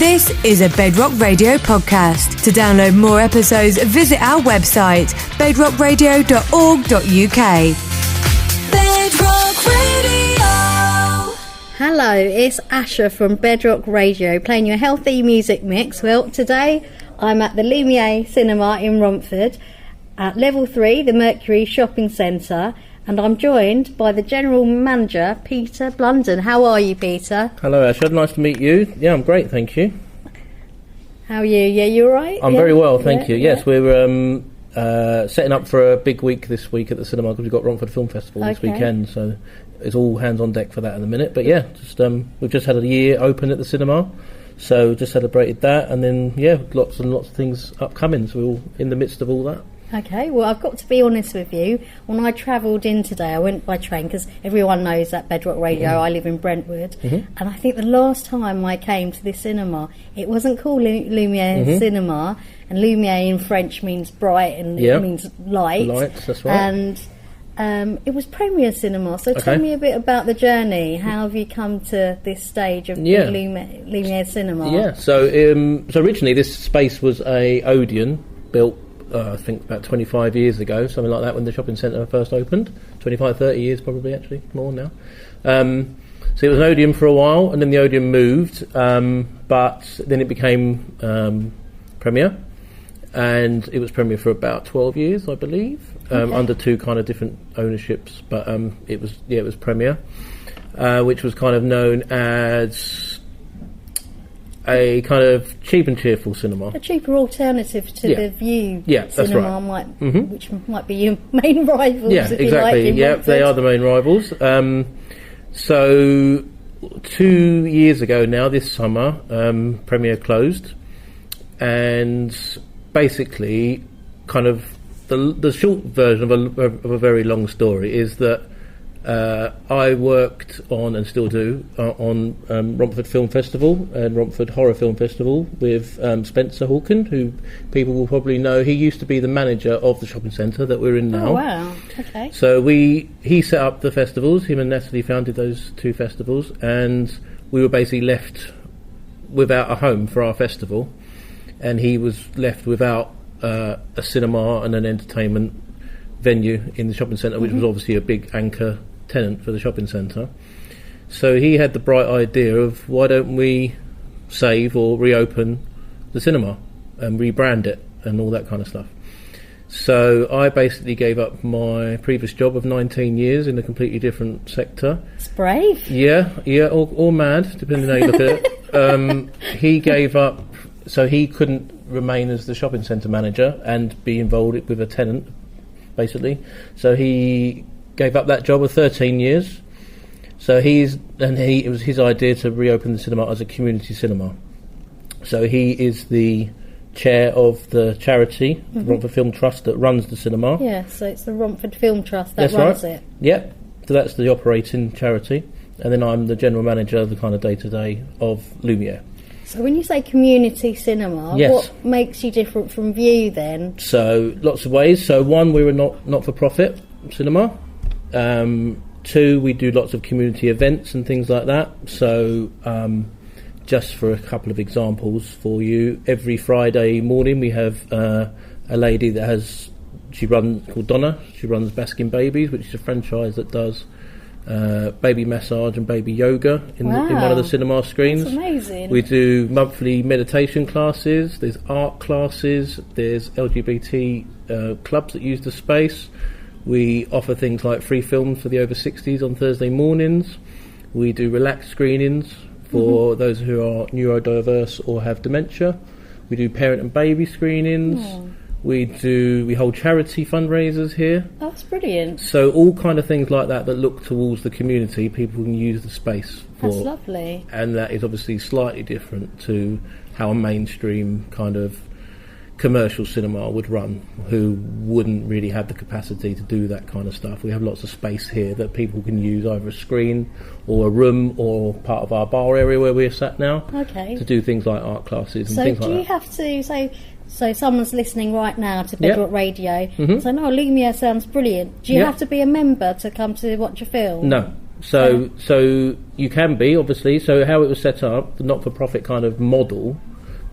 This is a Bedrock Radio podcast. To download more episodes, visit our website, bedrockradio.org.uk. Bedrock Radio. Hello, it's Asha from Bedrock Radio, playing your healthy music mix. Well, today I'm at the Lumiere Cinema in Romford, at Level 3, the Mercury Shopping Centre, and I'm joined by the General Manager, Peter Blunden. How are you, Peter? Hello, Asha. Nice to meet you. Yeah, I'm great, thank you. How are you? Yeah, you all right? I'm very well, thank you. Yes, we're setting up for a big week this week at the cinema because we've got Romford Film Festival this weekend, so it's all hands on deck for that in a minute. But yeah, just we've just had a year open at the cinema, so just celebrated that, and then lots and lots of things upcoming, so we're all in the midst of all that. Okay, well, I've got to be honest with you. When I travelled in today, I went by train because everyone knows that Bedrock Radio, I live in Brentwood. And I think the last time I came to this cinema, it wasn't called Lumiere Cinema, and Lumiere in French means bright and it means light. Lights, that's right. And it was Premier Cinema. So tell me a bit about the journey. How have you come to this stage of Lumiere Cinema? Yeah, so originally this space was a Odeon built I think about 25 years ago, something like that, when the shopping centre first opened. 25, 30 years probably, actually, more now. So it was an Odeon for a while, and then the Odeon moved, but then it became Premier, and it was Premier for about 12 years, I believe, under two kind of different ownerships, but it was Premier, which was kind of known as a kind of cheap and cheerful cinema. A cheaper alternative to the View cinema, right. Which might be your main rivals. Yeah, exactly. They are the main rivals. So 2 years ago now, this summer, Premier closed, and basically, kind of the short version of a very long story is that I worked on, and still do, on Romford Film Festival and Romford Horror Film Festival with Spencer Hawken, who people will probably know. He used to be the manager of the shopping centre that we're in now. Oh, wow. Okay. So he set up the festivals. Him and Natalie founded those two festivals, and we were basically left without a home for our festival, and he was left without a cinema and an entertainment venue in the shopping centre, which was obviously a big anchor tenant for the shopping centre. So he had the bright idea of, why don't we save or reopen the cinema and rebrand it and all that kind of stuff. So I basically gave up my previous job of 19 years in a completely different sector. It's brave. Yeah, or mad, depending on how you look at it. He gave up, so he couldn't remain as the shopping centre manager and be involved with a tenant, basically. So he gave up that job of 13 years. So it was his idea to reopen the cinema as a community cinema. So he is the chair of the charity, Romford Film Trust, that runs the cinema. Yeah, so it's the Romford Film Trust that runs it. Yeah, so that's the operating charity. And then I'm the general manager, the kind of day-to-day of Lumiere. So when you say community cinema, what makes you different from View then? So lots of ways. So one, we're a not-for-profit cinema. Two, we do lots of community events and things like that. So just for a couple of examples for you, every Friday morning we have a lady that called Donna. She runs Baskin Babies, which is a franchise that does baby massage and baby yoga in one of the cinema screens. That's amazing. We do monthly meditation classes, there's art classes, there's LGBT clubs that use the space. We offer things like free films for the over 60s on Thursday mornings. We do relaxed screenings for those who are neurodiverse or have dementia. We do parent and baby screenings. We hold charity fundraisers here. That's brilliant. So all kind of things like that look towards the community, people can use the space for. That's lovely. And that is obviously slightly different to how a mainstream kind of commercial cinema would run, who wouldn't really have the capacity to do that kind of stuff. We have lots of space here that people can use, either a screen or a room or part of our bar area where we're sat now, to do things like art classes and things like that. So do you have to, so someone's listening right now to Bedrock Radio, so no, Lumiere sounds brilliant. Do you have to be a member to come to watch a film? No, So you can be, obviously. So how it was set up, the not-for-profit kind of model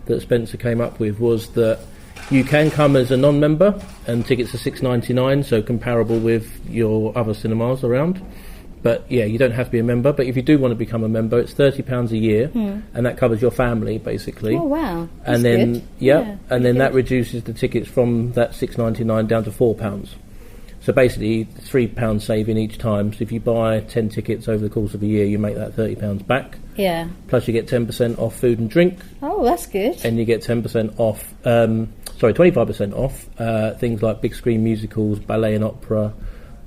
that Spencer came up with was that you can come as a non-member, and tickets are $6.99, so comparable with your other cinemas around. But yeah, you don't have to be a member. But if you do want to become a member, it's £30 a year, and that covers your family basically. Oh wow! That's and then good. And then that reduces the tickets from that $6.99 down to £4. So basically, £3 saving each time. So if you buy 10 tickets over the course of a year, you make that £30 back. Yeah. Plus, you get 10% off food and drink. Oh, that's good. And you get 10% off. 25% off things like big screen musicals, ballet and opera.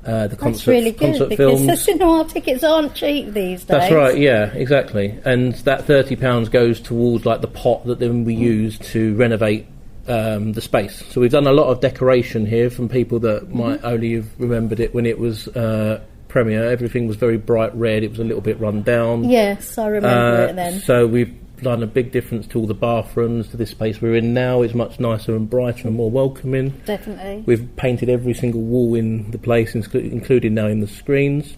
That's really good because films. the cinema tickets aren't cheap these days. That's right, yeah, exactly. And that £30 goes towards like the pot that then we use to renovate the space. So we've done a lot of decoration here from people that might only have remembered it when it was premiere. Everything was very bright red. It was a little bit run down. Yes, I remember it then. So we've done a big difference to all the bathrooms. To this space we're in now is much nicer and brighter and more welcoming. Definitely. We've painted every single wall in the place, including now in the screens.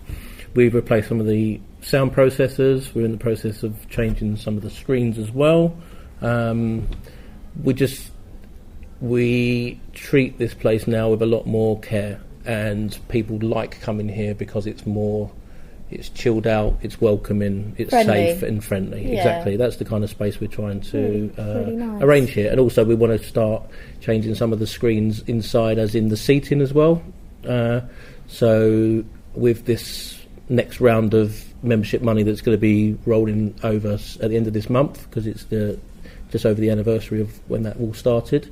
We've replaced some of the sound processors. We're in the process of changing some of the screens as well. We treat this place now with a lot more care, and people like coming here because it's chilled out, it's welcoming, it's friendly. Safe and friendly. Yeah. Exactly, that's the kind of space we're trying to really nice. arrange here. And also we want to start changing some of the screens inside, as in the seating as well. So with this next round of membership money that's going to be rolling over at the end of this month, because it's just over the anniversary of when that all started,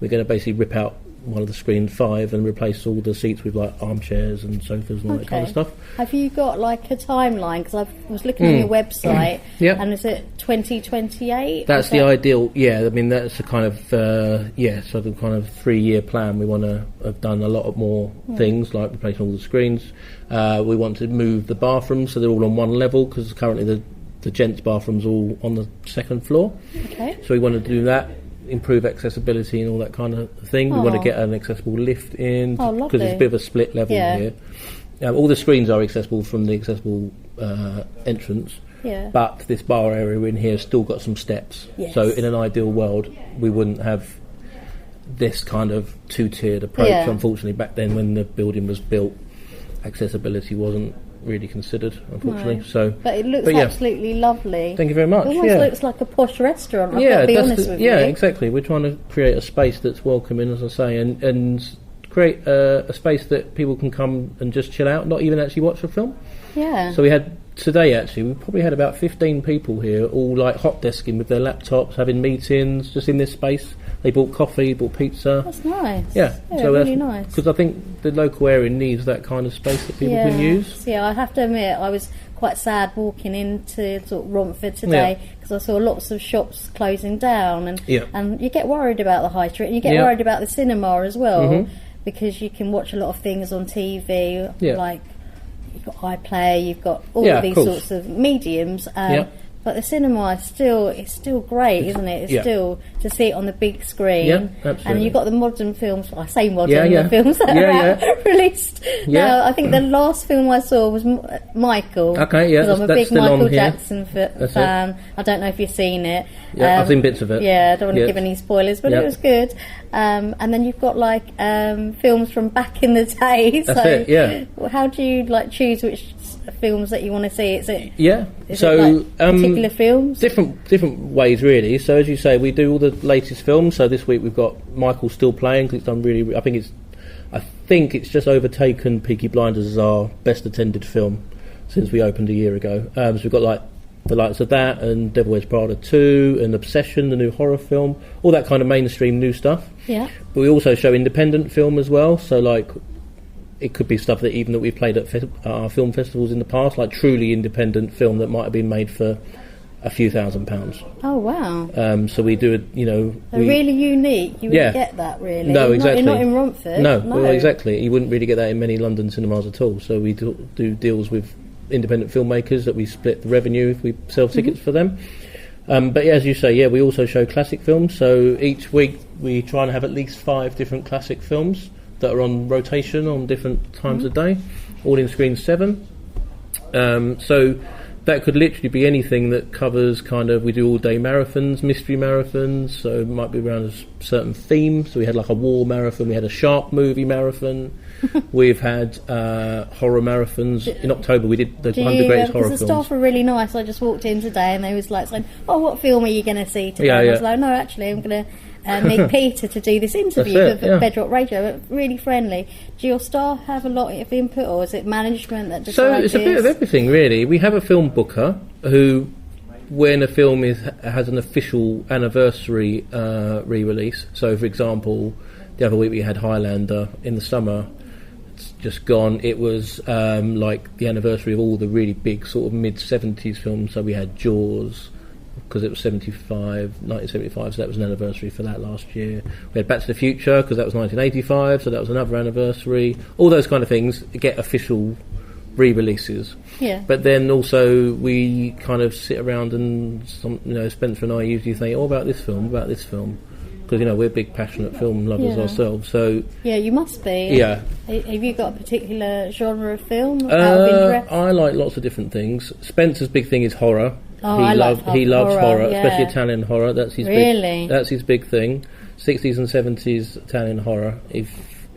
we're going to basically rip out one of the screen 5 and replace all the seats with like armchairs and sofas and all that kind of stuff. Have you got like a timeline? Because I was looking on your website, and is it 2028? That's the ideal. Yeah, I mean that's a kind of sort of kind of 3-year plan. We want to have done a lot of more things like replacing all the screens. We want to move the bathrooms so they're all on one level, because currently the gents' bathrooms are all on the second floor. Okay. So we want to do that. Improve accessibility and all that kind of thing. We want to get an accessible lift in, because it's a bit of a split level here. All the screens are accessible from the accessible entrance, but this bar area in here has still got some steps. Yes. So in an ideal world we wouldn't have this kind of 2-tiered approach. Unfortunately, back then when the building was built, accessibility wasn't really considered, unfortunately. No. But it looks absolutely lovely. Thank you very much. It almost looks like a posh restaurant. I've got to be honest with you. Yeah, exactly. We're trying to create a space that's welcoming, as I say, and create a space that people can come and just chill out, not even actually watch a film. Yeah. So we had today, actually, we probably had about 15 people here, all like hot desking with their laptops, having meetings just in this space. They bought coffee, bought pizza. That's nice. Yeah, so really nice. Because I think the local area needs that kind of space that people can use. Yeah, I have to admit, I was quite sad walking into sort of Romford today, because I saw lots of shops closing down, and you get worried about the high street, and you get worried about the cinema as well, because you can watch a lot of things on TV, like you've got iPlayer, you've got all of these sorts of mediums. But the cinema is still great, isn't it? It's still to see it on the big screen. Yeah, absolutely. And you've got the modern films. I say modern, the films that are released. Yeah. I think the last film I saw was Michael. Okay, yeah, because I'm a big Michael Jackson fan. I don't know if you've seen it. Yeah, I've seen bits of it. Yeah, I don't want to give any spoilers, but it was good. And then you've got like films from back in the day. That's it. Yeah. How do you like choose which films that you want to see? Is it particular films? Different ways, really. So as you say, we do all the latest films. So this week we've got Michael still playing, because it's done really. I think it's just overtaken Peaky Blinders as our best attended film since we opened a year ago. So we've got like the likes of that, and Devil Wears Prada 2, and Obsession, the new horror film, all that kind of mainstream new stuff. Yeah. But we also show independent film as well. So like, it could be stuff that we've played at our film festivals in the past, like truly independent film that might have been made for a few £1,000s. Oh wow! So we do it, They're really unique. You wouldn't get that really. No, exactly. Not in Romford. No, well, exactly. You wouldn't really get that in many London cinemas at all. So we do deals with independent filmmakers that we split the revenue if we sell tickets for them. But as you say, we also show classic films. So each week we try and have at least 5 different classic films that are on rotation on different times of day, all in screen 7. So that could literally be anything that covers kind of, we do all day marathons, mystery marathons, so it might be around a certain theme. So we had like a war marathon, we had a shark movie marathon, we've had horror marathons. In October we did the 100 greatest horror films. The staff were really nice. I just walked in today and they was like saying, "Oh, what film are you going to see today?" Yeah, and I was like, "No, actually I'm going to meet Peter to do this interview for Bedrock Radio." Really friendly. Do your staff have a lot of input, or is it management that decides? So it's a bit of everything, really. We have a film booker who, when a film has an official anniversary re-release, so for example, the other week we had Highlander in the summer. It's just gone. It was like the anniversary of all the really big sort of mid-70s films. So we had Jaws, because it was 1975, so that was an anniversary for that last year. We had Back to the Future, because that was 1985, so that was another anniversary. All those kind of things get official re-releases. Yeah. But then also we kind of sit around and Spencer and I usually think, about this film, because we're big passionate film lovers ourselves. So yeah, you must be. Yeah. Have you got a particular genre of film out of interest? I like lots of different things. Spencer's big thing is horror. Oh, he loves horror, yeah. especially Italian horror. That's his that's his big thing. 60s and 70s Italian horror. If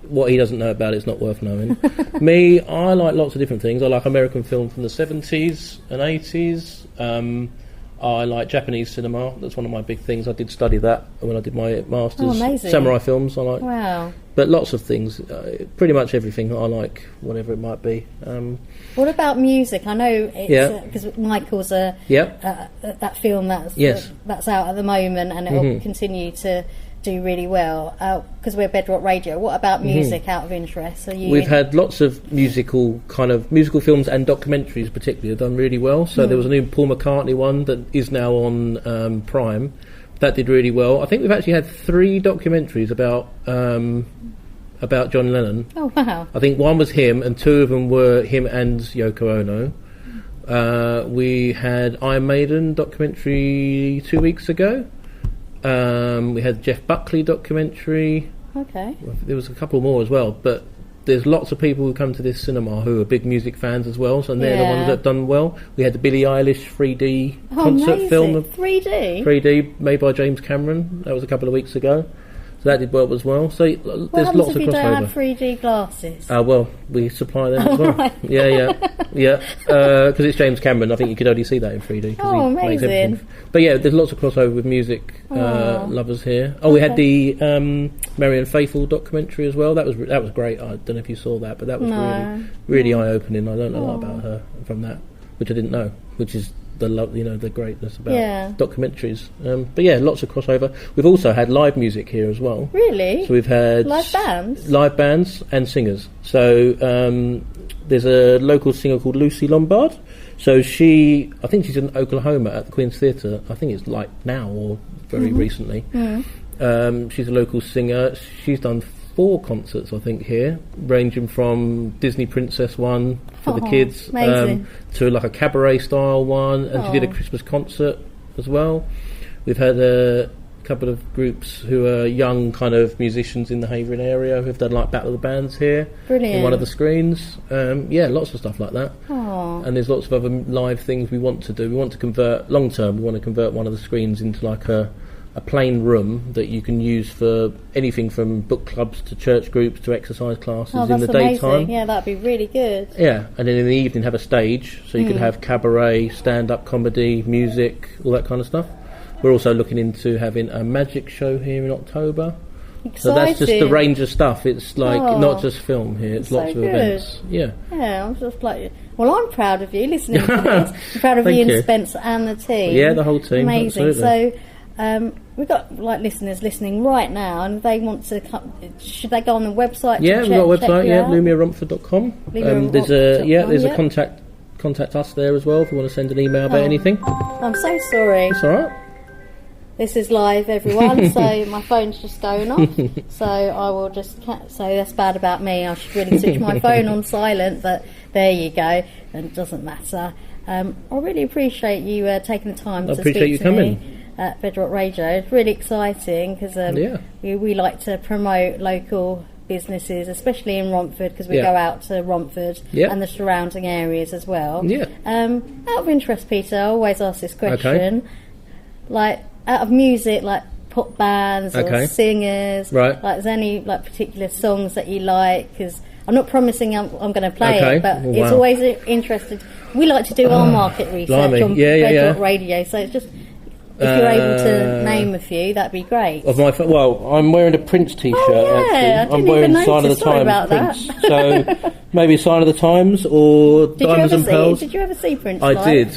what he doesn't know about it's not worth knowing. Me, I like lots of different things. I like American film from the 70s and 80s. I like Japanese cinema. That's one of my big things. I did study that when I did my masters. Oh, amazing. Samurai films I like. Wow. But lots of things. Pretty much everything I like, whatever it might be. What about music? I know it's because Michael's that film that's out at the moment, and it'll continue to do really well because we're Bedrock Radio. What about music out of interest? We've had lots of musical films and documentaries particularly have done really well. So there was a new Paul McCartney one that is now on Prime. That did really well. I think we've actually had 3 documentaries about John Lennon. Oh wow. I think one was him and 2 of them were him and Yoko Ono. We had Iron Maiden documentary 2 weeks ago. We had Jeff Buckley documentary. Okay. There was a couple more as well, but there's lots of people who come to this cinema who are big music fans as well, so they're the ones that have done well. We had the Billie Eilish 3D concert film. 3D made by James Cameron. That was a couple of weeks ago. So that did well as well. So there's lots of crossover. What happens if you don't have 3D glasses? Well, we supply them as well. Right. Yeah. Because it's James Cameron. I think you could only see that in 3D. Oh, amazing. But yeah, there's lots of crossover with music lovers here. We had the Marianne Faithfull documentary as well. That was great. I don't know if you saw that, but that was really eye-opening. I learned a lot about her from that, which I didn't know, which is the greatness about documentaries. But yeah, lots of crossover. We've also had live music here as well. Really? So we've had live bands and singers. So there's a local singer called Lucy Lombard. So I think she's in Oklahoma at the Queen's Theatre. I think it's like now or very recently. She's a local singer. She's done 4 concerts, I think, here, ranging from Disney Princess one for the kids to like a cabaret style one, and she did a Christmas concert as well. We've had a couple of groups who are young kind of musicians in the Havering area who've done like Battle of the Bands here. Brilliant. In one of the screens. Lots of stuff like that. Aww. And there's lots of other live things we want to do. We want to convert, long term, we want to convert one of the screens into like a plain room that you can use for anything from book clubs to church groups to exercise classes in the daytime. Yeah, that'd be really good. Yeah, and then in the evening have a stage, so you could have cabaret, stand-up comedy, music, all that kind of stuff. We're also looking into having a magic show here in October. Exciting. So that's just the range of stuff. It's like not just film here, it's lots of events. Yeah, I'm just like, well, I'm proud of you listening to this. I'm proud of you and Spencer and the team. Yeah, the whole team. Amazing. Absolutely. So we've got like listeners listening right now, and they want to come. Should they go on the website? Yeah, we've got a website. LumiereRomford.com. There's a contact us there as well if you want to send an email about anything. I'm so sorry. It's all right. This is live, everyone, so my phone's just going off. So I will just... So that's bad about me. I should really switch my phone on silent, but there you go. And it doesn't matter. I really appreciate you taking the time to speak to me at Bedrock Radio. It's really exciting because we like to promote local businesses, especially in Romford, because we Yeah. go out to Romford Yeah. and the surrounding areas as well. Yeah. Out of interest, Peter, I always ask this question. Like, out of music, like pop bands or Okay. singers, Right. like, is there any like particular songs that you like? Because I'm not promising I'm going to play Okay. it, but Oh, it's wow. always interested. We like to do our market research blimey. on Yeah, yeah, Bedrock yeah. Radio, so it's just, if you're able to name a few, that'd be great. Of my well, I'm wearing a Prince T-shirt. Oh, yeah, actually. I I'm didn't wearing even Sign of the notice. Sorry Times about that. Prince. So maybe Sign of the Times or Diamonds and Pearls. Did you ever see Prince? I live? did,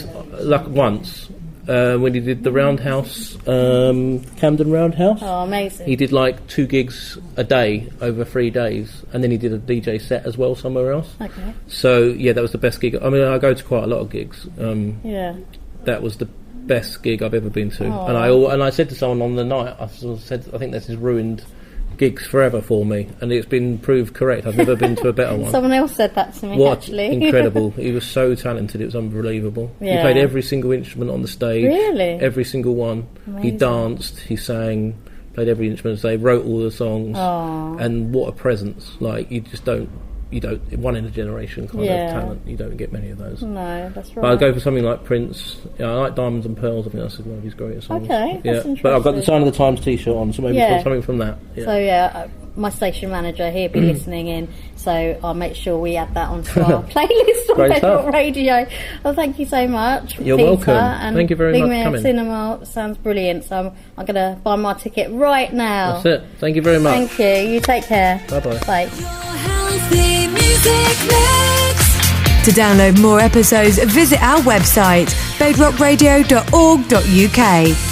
like once, when he did the Roundhouse, Camden Roundhouse. Oh, amazing. He did like 2 gigs a day over 3 days, and then he did a DJ set as well somewhere else. Okay. So yeah, that was the best gig. I mean, I go to quite a lot of gigs. Yeah. That was the best gig I've ever been to. Oh. And I said to someone on the night, I said, I think this has ruined gigs forever for me, and it's been proved correct. I've never been to a better one. Someone else said that to me, What actually. incredible! He was so talented; it was unbelievable. He Yeah. played every single instrument on the stage. Really? Every single one. Amazing. He danced. He sang. Played every instrument. They wrote all the songs. Oh. And what a presence! Like you just don't. One in a generation kind Yeah. of talent. You don't get many of those. No, that's right. But I'd go for something like Prince. Yeah, I like Diamonds and Pearls. I think that's one of his greatest songs. Okay, yeah. that's But I've got the interesting. Sign of the Times T-shirt on, so maybe Yeah. something from that. Yeah. So yeah, my station manager, he'll be listening in, so I'll make sure we add that onto our playlist on Great Bedrock stuff. Radio. Well, thank you so much, You're Peter, welcome. And Thank you very much for Lumiere coming. Cinema sounds brilliant, so I'm going to buy my ticket right now. That's it. Thank you very much. Thank you. You take care. Bye-bye. Bye. Healthy music mix. To download more episodes, visit our website bedrockradio.org.uk.